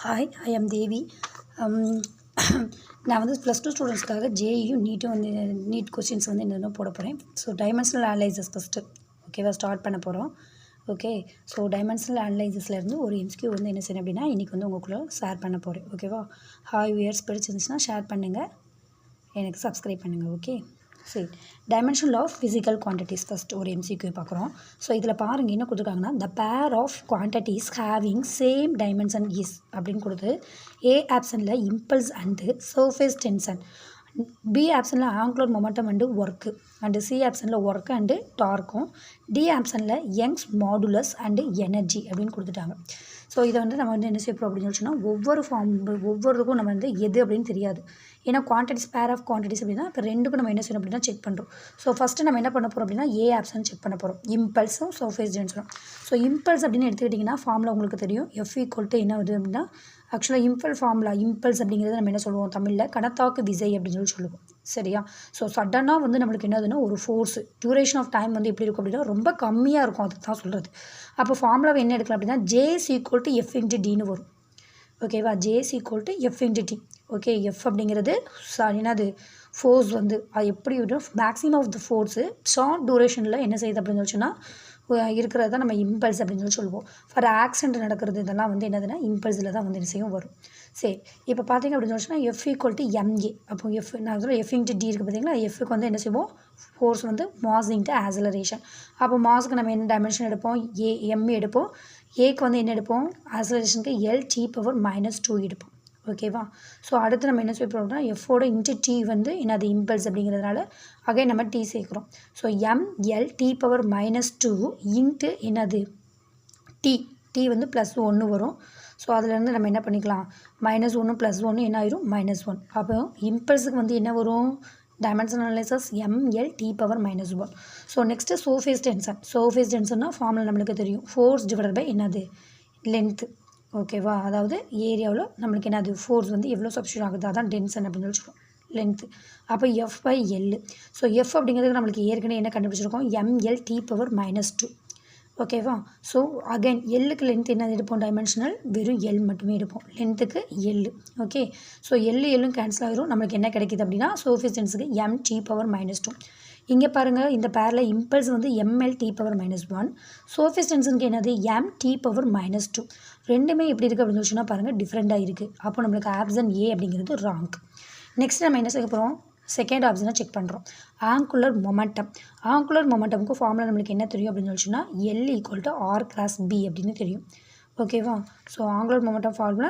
Hi, I am தேவி. நான் வந்து +2 ஸ்டூடெண்ட்ஸ்க்காக ஜேஇயும் நீட்டும் வந்து நீட் கொஸ்டின்ஸ் வந்து என்னென்ன போட போகிறேன். ஸோ டைமென்ஷனல் அனலைசிஸ் ஃபஸ்ட்டு ஓகேவா ஸ்டார்ட் பண்ண போகிறோம். ஓகே, ஸோ டைமென்ஷனல் அனலைசிஸ்லேருந்து ஒரு எம்சிக்யூ வந்து என்ன செய்யணும் அப்படின்னா இன்றைக்கி வந்து உங்களுக்குள்ள ஷேர் பண்ண போகிறேன். ஓகேவா, ஹாய் வியர்ஸ் பிடிச்சிருந்துச்சுன்னா ஷேர் பண்ணுங்கள், எனக்கு சப்ஸ்கிரைப் பண்ணுங்கள். ஓகே, சரி. Dimensional of physical quantities first ஒரு எம்சிக்யூ பார்க்குறோம். ஸோ இதில் பாருங்கள் என்ன கொடுத்துருக்காங்கன்னா, the pair of quantities having same dimension is அப்படின்னு கொடுத்து ஏ ஆப்ஷனில் impulse and surface tension, B ஆப்ஷனில் angular momentum and work and C ஆப்ஷனில் ஒர்க் அண்டு டார்க்கும், டி ஆப்ஷனில் யங்ஸ் மாடுலஸ் அண்டு எனர்ஜி அப்படின்னு கொடுத்துட்டாங்க. ஸோ இதை வந்து நம்ம வந்து என்ன செய்ய போகிறோம் அப்படின்னு சொன்னால் ஒவ்வொருக்கும் நம்ம வந்து எது அப்படின்னு தெரியாது. ஏன்னா குவான்டிட்டிஸ் பேர் ஆஃப் குவான்டிட்டிஸ் அப்படின்னா இப்போ ரெண்டுக்கும் நம்ம என்ன செய்யணும் அப்படின்னா செக் பண்ணுறோம். ஸோ ஃபஸ்ட்டு நம்ம என்ன பண்ண போகிறோம் அப்படின்னா ஏ ஆப்ஷன் செக் பண்ண போகிறோம், இம்பல்ஸும் சர்ஃபேஸ் டென்ஷனும். ஸோ இம்பல்ஸ் அப்படின்னு எடுத்துக்கிட்டிங்கன்னா ஃபார்முலா உங்களுக்கு தெரியும், F = என்ன வருது அப்படின்னா ஆக்சுவலாக இம்பல்ஸ் அப்படிங்கிறது நம்ம என்ன சொல்லுவோம் தமிழில் கணத்தாக்கு விசை அப்படின்னு சொல்லுவோம். சரியா, ஸோ சடனாக வந்து நம்மளுக்கு என்னதுன்னா ஒரு ஃபோர்ஸ் டியூரேஷன் ஆஃப் டைம் வந்து எப்படி இருக்கும் அப்படின்னா ரொம்ப கம்மியாக இருக்கும், அதுக்கு தான் சொல்கிறது. அப்போ ஃபார்முலாவை என்ன எடுக்கலாம் அப்படின்னா J = F × Dன்னு வரும். ஓகேவா, J = F × D. Okay, F அப்படிங்கிறது என்னது ஃபோர்ஸ் வந்து அது எப்படி maximum of the force short டூரேஷனில் என்ன செய்யுது அப்படின்னு சொன்னால் இருக்கிறது தான் நம்ம இம்பல்ஸ் அப்படின்னு சொல்லுவோம். ஃபார் ஆக்சிடென்ட் நடக்கிறது இதெல்லாம் வந்து என்னதுன்னா இம்பல்ஸில் தான் வந்து என்ன செய்யும் வரும். சரி, இப்போ பார்த்தீங்க அப்படின்னு சொன்னால் F = ma. அப்போ நான் சொல்ல F × D இருக்குது பார்த்தீங்களா, எஃப்க்கு வந்து என்ன செய்வோம் ஃபோர்ஸ் வந்து மாஸ் × ஆக்ஸலரேஷன். அப்போ மாஸுக்கு நம்ம என்ன டைமென்ஷன் எடுப்போம், m எடுப்போம். ஏக்கு வந்து என்ன எடுப்போம், ஆக்ஸலரேஷனுக்கு L(T⁻²) எடுப்போம். ஓகேவா, ஸோ அடுத்து நம்ம என்ன செய்ய போகிறோம்னா எஃபோட × T வந்து என்னது இம்பல்ஸ் அப்படிங்கிறதுனால அகைன் நம்ம T சேர்க்குறோம். ஸோ mL(T⁻²) × என்னது T வந்து +1 வரும். ஸோ அதுலேருந்து நம்ம என்ன பண்ணிக்கலாம், -1 +1 என்ன ஆயிரும் -1. அப்போ இம்பல்ஸுக்கு வந்து என்ன வரும் dimensional analysis mL(T⁻²). So next surface டென்ஷன்னா ஃபார்முலா நம்மளுக்கு தெரியும், ஃபோர்ஸ் டிவைடட் பை என்னது லென்த்து. ஓகேவா, அதாவது ஏரியாவில் நம்மளுக்கு என்னது ஃபோர்ஸ் வந்து எவ்வளோ சப்ஸ்டியூட் ஆகுது அதான் டென்ஷன் அப்படின்னு சொல்லுவோம், லென்த்து. அப்போ F/L. ஸோ எஃப் அப்படிங்கிறதுக்கு நம்மளுக்கு ஏற்கனவே என்ன கண்டுபிடிச்சிருக்கோம், mL(T⁻²). ஓகேவா, ஸோ அகைன் எல்லுக்கு லென்த் என்ன எடுப்போம் டைமென்ஷனல் வெறும் எல் மட்டுமே எடுப்போம், லென்த்துக்கு எல். ஓகே, ஸோ எல்லும் கேன்சல் ஆகிரும், நம்மளுக்கு என்ன கிடைக்கிது அப்படின்னா சர்ஃபேஸ் டென்ஸுக்கு mT⁻². இங்கே பாருங்கள் இந்த பேரில் இம்பல்ஸ் வந்து mL(T⁻²), சர்ஃபேஸ் டென்ஷனுக்கு என்னது mT⁻². ரெண்டுமே எப்படி இருக்குது அப்படின்னு சொன்னால் பாருங்கள் டிஃப்ரெண்ட்டாக இருக்குது. அப்போ நம்மளுக்கு ஆப்ஷன் ஏ அப்படிங்கிறது ராங். நெக்ஸ்ட் நம்ம என்ன செய்ய போகிறோம், செகண்ட் ஆப்ஷனை செக் பண்ணுறோம், ஆங்குலர் மொமெண்டமுக்கு ஃபார்முலா நம்மளுக்கு என்ன தெரியும் அப்படின்னு சொன்னால் L = R × B அப்படின்னு தெரியும். ஓகேவா, ஸோ ஆங்குலர் மொமெண்டம் ஃபார்முலா